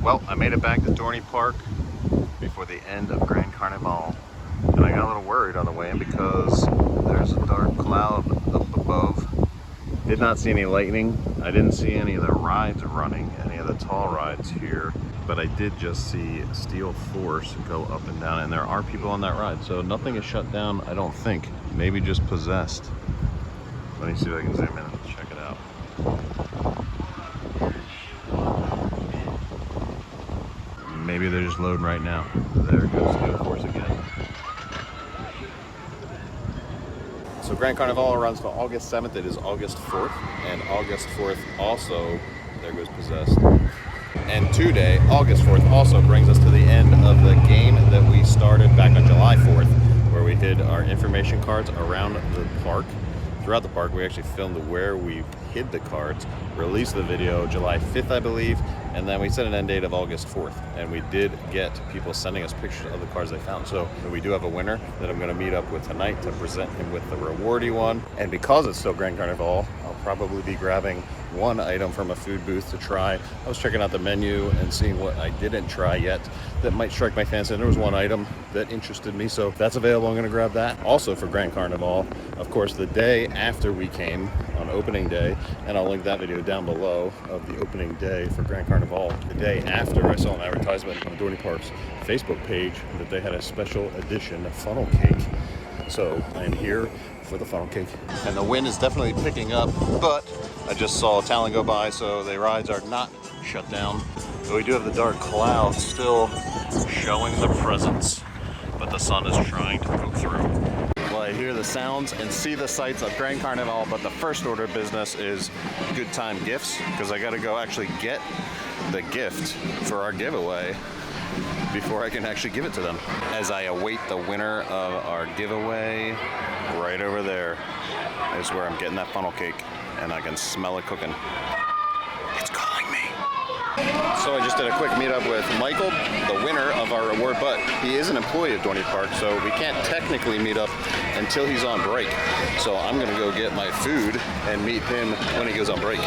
Well, I made it back to Dorney Park before the end of Grand Carnival, and I got a little worried on the way in because there's a dark cloud up above. Did not see any lightning. I didn't see any of the rides running, any of the tall rides here, but I did just see Steel Force go up and down, and there are people on that ride, so nothing is shut down, I don't think. Maybe just possessed. Let me see if I can zoom in and check it out. Maybe they're just loading right now. There goes Steel Force again. So Grand Carnival runs for August 7th. It is August 4th. And August 4th also, there goes Possessed. And today, August 4th, also brings us to the end of the game that we started back on July 4th, where we hid our information cards around the park. Throughout the park, we actually filmed where we hid the cards, released the video July 5th, I believe, and then we set an end date of August 4th. And we did get people sending us pictures of the cards they found. So we do have a winner that I'm going to meet up with tonight to present him with the rewardy one. And because it's still Grand Carnival, I'll probably be grabbing one item from a food booth to try. I was checking out the menu and seeing what I didn't try yet that might strike my fancy, and there was one item that interested me, so if that's available, I'm going to grab that. Also for Grand Carnival, of course, the day after we came on opening day, and I'll link that video down below of the opening day for Grand Carnival. The day after, I saw an advertisement on Dorney Park's Facebook page that they had a special edition funnel cake. So I'm here for the funnel cake. And the wind is definitely picking up, but I just saw a Talon go by, so the rides are not shut down. But we do have the dark cloud still showing the presence, but the sun is trying to poke through. Well, I hear the sounds and see the sights of Grand Carnival, but the first order of business is good time gifts, because I gotta go actually get the gift for our giveaway before I can actually give it to them. As I await the winner of our giveaway, right over there is where I'm getting that funnel cake, and I can smell it cooking. It's calling me. So I just did a quick meetup with Michael, the winner of our reward, but he is an employee of Dorney Park, so we can't technically meet up until he's on break. So I'm gonna go get my food and meet him when he goes on break.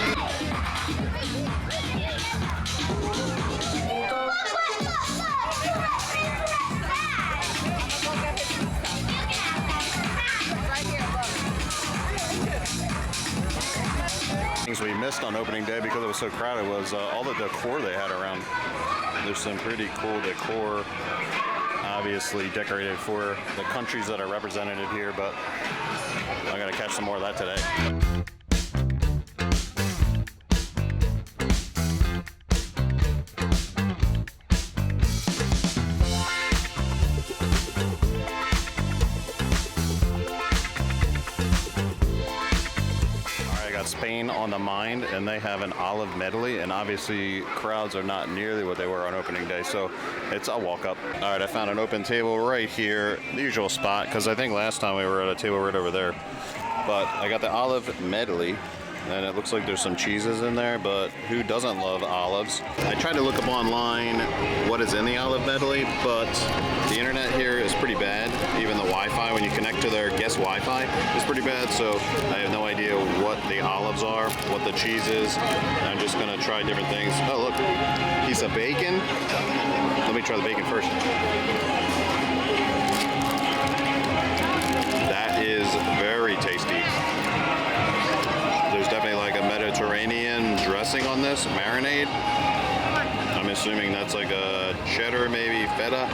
Things we missed on opening day because it was so crowded was all the decor they had around. There's some pretty cool decor, obviously decorated for the countries that are represented here, but I'm gonna catch some more of that today. Spain on the mind, and they have an olive medley, and obviously crowds are not nearly what they were on opening day, so it's a walk up. All right, I found an open table right here, the usual spot, because I think last time we were at a table right over there. But I got the olive medley, and it looks like there's some cheeses in there, but who doesn't love olives? I tried to look up online what is in the olive medley, but the internet here is pretty bad. Even the Wi-Fi, when you connect to their guest Wi-Fi, is pretty bad, so I have no idea what the olives are, what the cheese is. I'm just gonna try different things. Oh, look, piece of bacon. Let me try the bacon first. That is very tasty. There's definitely like a Mediterranean dressing on this, marinade. I'm assuming that's like a cheddar, maybe feta.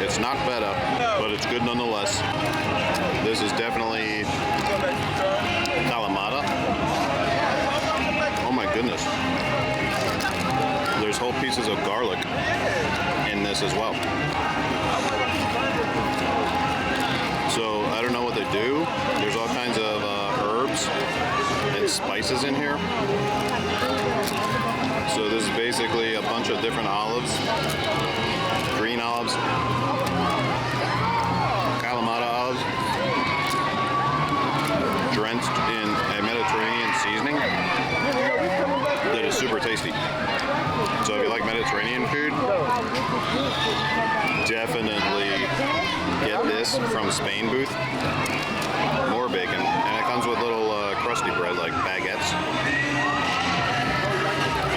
It's not feta, but it's good nonetheless. This is definitely Kalamata. Oh my goodness. There's whole pieces of garlic in this as well. So I don't know what they do. There's all kinds of herbs and spices in here. So this is basically a bunch of different olives, green olives, Kalamata olives, drenched in a Mediterranean seasoning that is super tasty. So if you like Mediterranean food, definitely get this from Spain booth. More bacon, and it comes with little crusty bread like baguettes.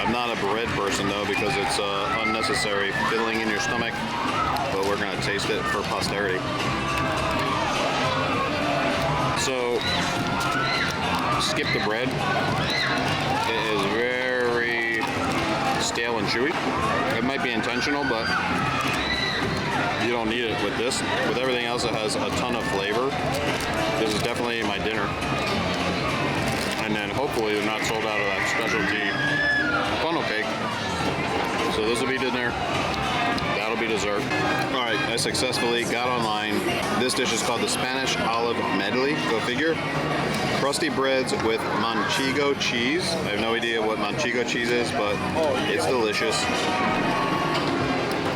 I'm not a bread person. person though, because it's unnecessary filling in your stomach, but we're gonna taste it for posterity. So, skip the bread. It is very stale and chewy. It might be intentional, but you don't need it with this. With everything else, it has a ton of flavor. This is definitely my dinner. And then hopefully they're not sold out of that specialty funnel cake. So this will be dinner. That'll be dessert. All right, I successfully got online. This dish is called the Spanish Olive Medley. Go figure. Crusty breads with manchego cheese. I have no idea what manchego cheese is, but it's delicious.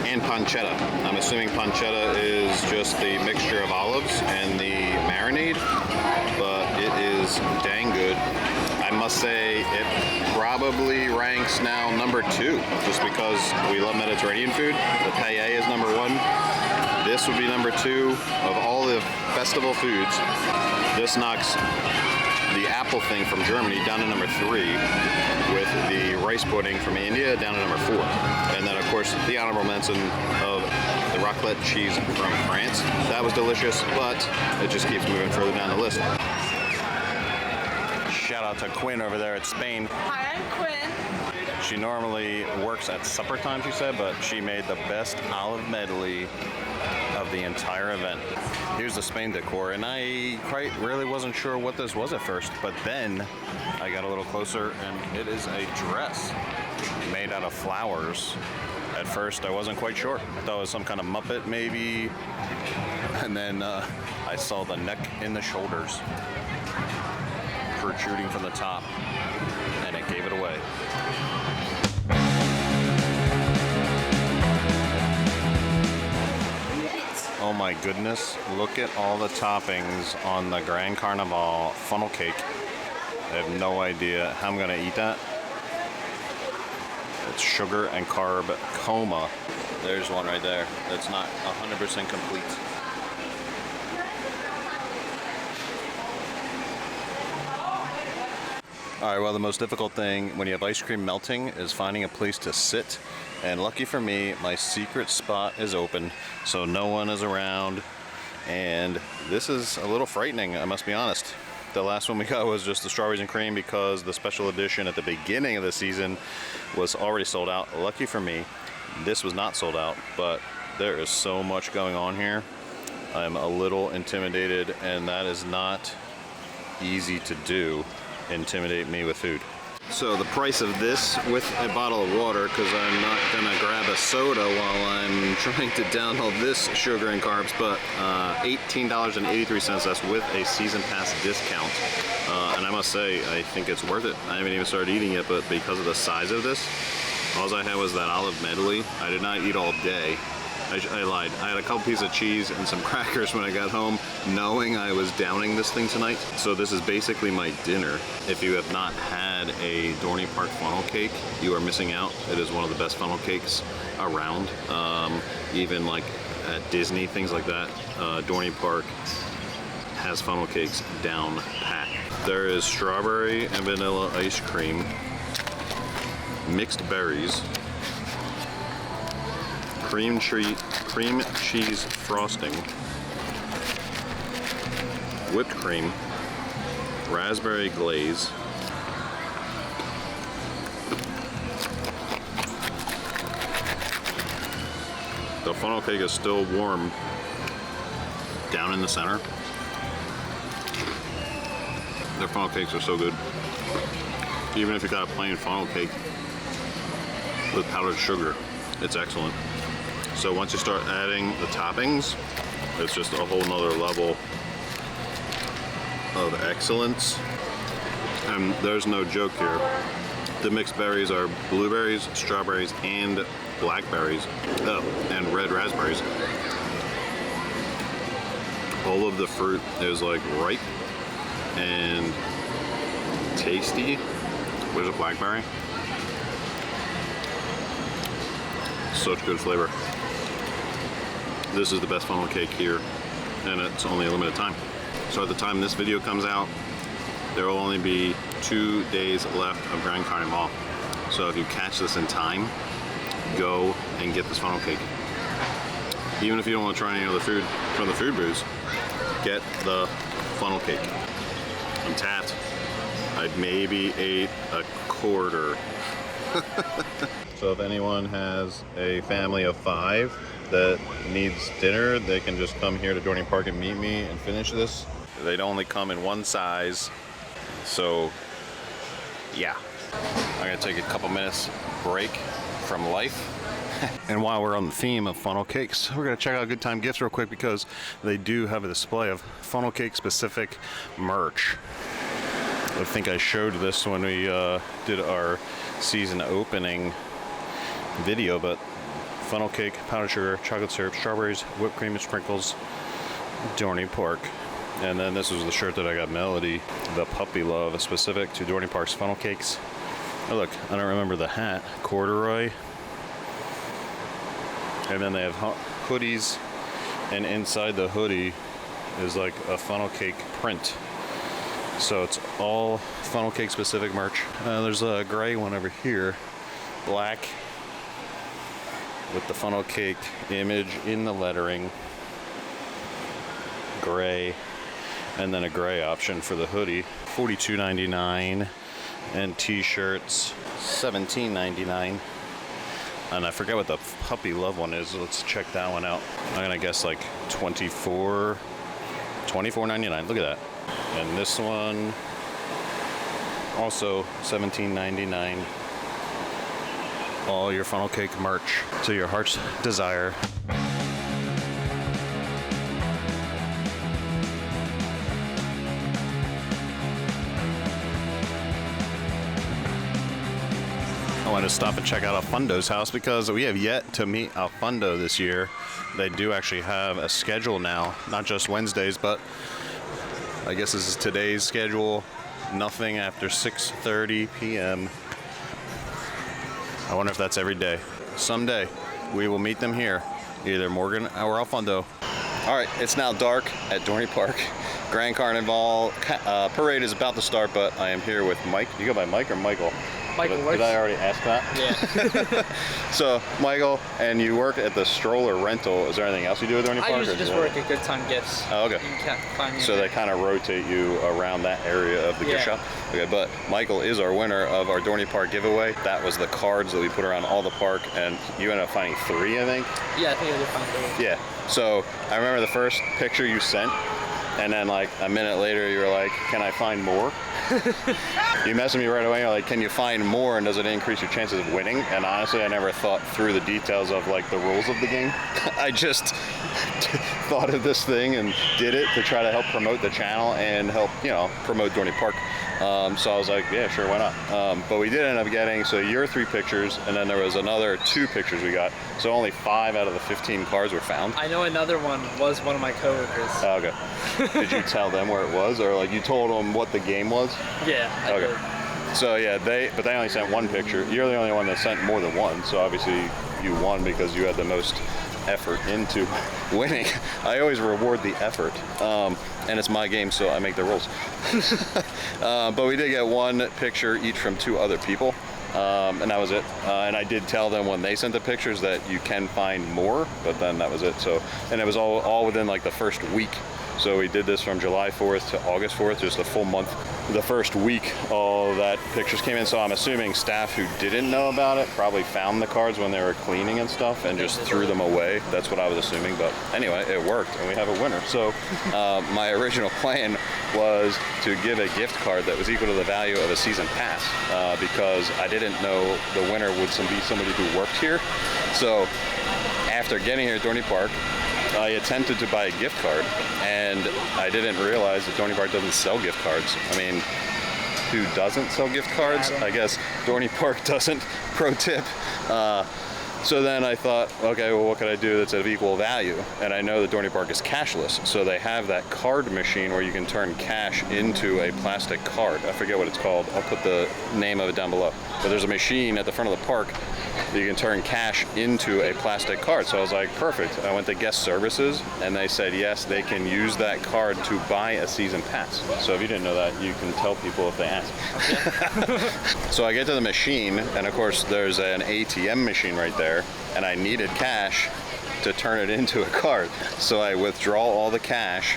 And pancetta. I'm assuming pancetta is just the mixture of olives and the marinade, but it is dang good. I must say it probably ranks now #2, just because we love Mediterranean food. The paella is #1. This would be #2 of all the festival foods. This knocks the apple thing from Germany down to #3, with the rice pudding from India down to #4. And then of course the honorable mention of the raclette cheese from France. That was delicious, but it just keeps moving further down the list. Shout out to Quinn over there at Spain. Hi, I'm Quinn. She normally works at supper time, she said, but she made the best olive medley of the entire event. Here's the Spain decor, and I quite really wasn't sure what this was at first, but then I got a little closer, and it is a dress made out of flowers. At first, I wasn't quite sure. I thought it was some kind of Muppet, maybe, and then I saw the neck and the shoulders protruding from the top, and it gave it away. Oh my goodness, look at all the toppings on the Grand Carnival funnel cake. I have no idea how I'm gonna eat that. It's sugar and carb coma. There's one right there that's not 100% complete. All right, well, the most difficult thing when you have ice cream melting is finding a place to sit. And lucky for me, my secret spot is open, so no one is around. And this is a little frightening, I must be honest. The last one we got was just the strawberries and cream because the special edition at the beginning of the season was already sold out. Lucky for me, this was not sold out, but there is so much going on here. I'm a little intimidated, and that is not easy to do. Intimidate me with food. So the price of this with a bottle of water, because I'm not gonna grab a soda while I'm trying to down all this sugar and carbs, but $18.83, that's with a season pass discount. And I must say, I think it's worth it. I haven't even started eating it, but because of the size of this, all I had was that olive medley. I did not eat all day. I lied. I had a couple pieces of cheese and some crackers when I got home, knowing I was downing this thing tonight. So this is basically my dinner. If you have not had a Dorney Park funnel cake, you are missing out. It is one of the best funnel cakes around. Even like at Disney, things like that. Dorney Park has funnel cakes down pat. There is strawberry and vanilla ice cream, mixed berries, cream cheese frosting, whipped cream, raspberry glaze, the funnel cake is still warm down in the center. Their funnel cakes are so good. Even if you got a plain funnel cake with powdered sugar, it's excellent. So once you start adding the toppings, it's just a whole nother level of excellence. And there's no joke here. The mixed berries are blueberries, strawberries, and blackberries. Oh, and red raspberries. All of the fruit is like ripe and tasty. Where's a blackberry? Such good flavor. This is the best funnel cake here, and it's only a limited time. So at the time this video comes out, there will only be 2 days left of Grand Carnival. So if you catch this in time, go and get this funnel cake. Even if you don't want to try any other food from the food booths, get the funnel cake. I'm tapped. I maybe ate a quarter. So if anyone has a family of 5 that needs dinner, they can just come here to Dorney Park and meet me and finish this. They'd only come in one size, so yeah. I'm gonna take a couple minutes break from life. And while we're on the theme of funnel cakes, we're gonna check out Good Time Gifts real quick because they do have a display of funnel cake specific merch. I think I showed this when we did our season opening video, but funnel cake, powdered sugar, chocolate syrup, strawberries, whipped cream and sprinkles, Dorney Park. And then this was the shirt that I got Melody, the puppy love, specific to Dorney Park's funnel cakes. Oh look, I don't remember the hat, corduroy. And then they have hoodies, and inside the hoodie is like a funnel cake print. So it's all funnel cake specific merch. There's a gray one over here, black, with the funnel cake image in the lettering, gray, and then a gray option for the hoodie. $42.99, and t-shirts $17.99. And I forget what the puppy love one is. Let's check that one out. I'm gonna guess like $24.99. Look at that. And this one also $17.99. All your funnel cake merch to your heart's desire. I wanted to stop and check out Alfundo's house because we have yet to meet Alfundo this year. They do actually have a schedule now, not just Wednesdays, but I guess this is today's schedule. Nothing after 6:30 p.m. I wonder if that's every day. Someday we will meet them here, either Morgan or Alfundo. All right, it's now dark at Dorney Park. Grand Carnival parade is about to start, but I am here with Mike. Do you go by Mike or Michael? Michael Did I already ask that? Yeah. So, Michael, and you work at the stroller rental. Is there anything else you do at Dorney Park? I usually just work at Good Time Gifts. Oh, okay. You can't find me So they kind of rotate you around that area of the gift shop? Okay, but Michael is our winner of our Dorney Park giveaway. That was the cards that we put around all the park, and you ended up finding 3, I think? Yeah, I think I did find 3. Yeah. So, I remember the first picture you sent, and then like a minute later you were like, can I find more? You messaged me right away, you're like, can you find more and does it increase your chances of winning? And honestly, I never thought through the details of like the rules of the game. I just thought of this thing and did it to try to help promote the channel and help, you know, promote Dorney Park. So I was like, yeah, sure, why not? But we did end up getting, so your 3 pictures, and then there was another 2 pictures we got. So only 5 out of the 15 cards were found. I know another one was one of my coworkers. Oh, okay. Did you tell them where it was, or like you told them what the game was? Yeah, I did. So yeah, they only sent 1 picture. You're the only one that sent more than 1, so obviously you won because you had the most effort into winning. I always reward the effort, and it's my game, so I make the rules. But we did get 1 picture each from 2 other people, and that was it. And I did tell them when they sent the pictures that you can find more, but then that was it. So, and it was all within like the first week. So we did this from July 4th to August 4th, just a full month. The first week, all that pictures came in. So I'm assuming staff who didn't know about it probably found the cards when they were cleaning and stuff and just threw them away. That's what I was assuming. But anyway, it worked and we have a winner. So my original plan was to give a gift card that was equal to the value of a season pass because I didn't know the winner would be somebody who worked here. So after getting here at Dorney Park, I attempted to buy a gift card, and I didn't realize that Dorney Park doesn't sell gift cards. I mean, who doesn't sell gift cards? I guess Dorney Park doesn't. Pro tip. So then I thought, okay, well, what could I do that's of equal value? And I know the Dorney Park is cashless, so they have that card machine where you can turn cash into a plastic card. I forget what it's called. I'll put the name of it down below. But there's a machine at the front of the park that you can turn cash into a plastic card. So I was like, perfect. I went to guest services, and they said, yes, they can use that card to buy a season pass. So if you didn't know that, you can tell people if they ask. Okay. So I get to the machine, and of course, there's an ATM machine right there. And I needed cash to turn it into a card. So I withdraw all the cash,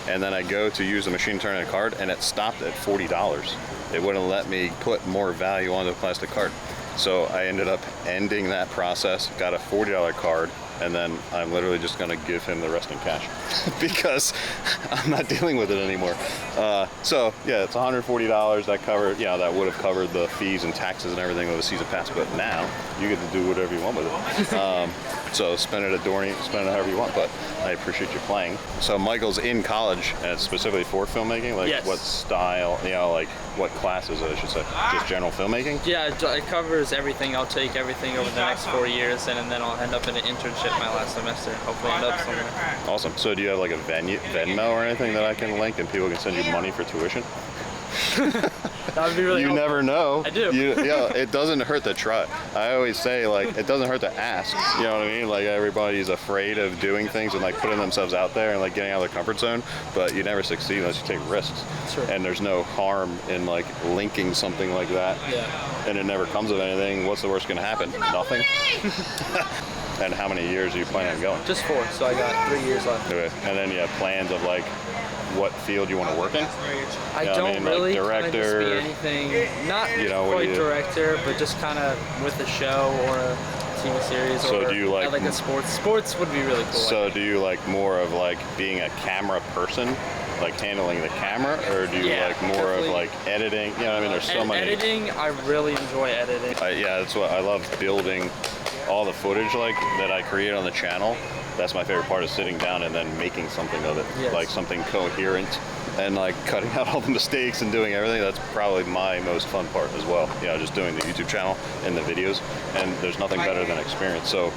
and then I go to use the machine to turn in a card, and it stopped at $40. It wouldn't let me put more value on the plastic card. So I ended up ending that process, got a $40 card, and then I'm literally just gonna give him the rest in cash because I'm not dealing with it anymore. So yeah, it's $140. That covered, that would have covered the fees and taxes and everything of a season pass. But now you get to do whatever you want with it. So spend it at Dorney, spend it however you want. But I appreciate you playing. So Michael's in college, and it's specifically for filmmaking. Like yes. What style? Like what classes? I should say. Just general filmmaking. Yeah, it covers everything. I'll take everything over the next 4 years, and then I'll end up in an internship my last semester. Hopefully end up somewhere. Awesome. So do you have like a Venmo or anything that I can link and people can send you money for tuition? That would be really helpful. Never know. I do. It doesn't hurt to try. I always say, like, it doesn't hurt to ask. You know what I mean? Like, everybody's afraid of doing things and like putting themselves out there and like getting out of their comfort zone, but you never succeed unless you take risks. Sure. And there's no harm in like linking something like that. Yeah. And it never comes of anything. What's the worst gonna happen? Nothing. And how many years are you planning on going? Just 4, so I got 3 years left. Okay. And then you have plans of like what field you want to work in? I don't really. Like director, be anything. Not quite director, but just kind of with a show or a TV series. So or do you like a sports? Sports would be really cool. So do you like more of like being a camera person, like handling the camera, or do you like more of like editing? You know what I mean? There's so many. Editing, I really enjoy editing. Yeah, that's what I love, building all the footage like that I create on the channel. That's my favorite part, is sitting down and then making something of it, like something coherent, and like cutting out all the mistakes and doing everything. That's probably my most fun part as well. Just doing the YouTube channel and the videos, and there's nothing better than experience. So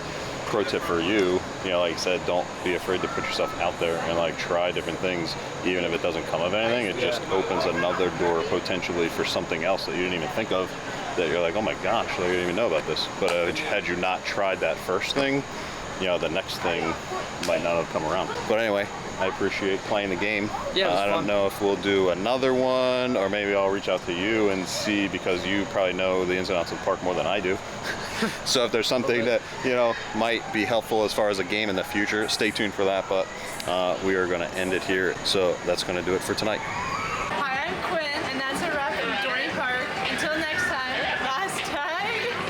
pro tip for you, like I said, don't be afraid to put yourself out there and like try different things, even if it doesn't come of anything. It just opens another door potentially for something else that you didn't even think of, that you're like, oh my gosh, I didn't even know about this. But had you not tried that first thing, the next thing might not have come around. But anyway, I appreciate playing the game. Yeah, I don't know if we'll do another one, or maybe I'll reach out to you and see, because you probably know the ins and outs of the park more than I do. So if there's something that, might be helpful as far as a game in the future, stay tuned for that. But we are going to end it here. So that's going to do it for tonight. Hi, I'm Quinn, and that's a wrap from Dorney Park. Until next time, last time.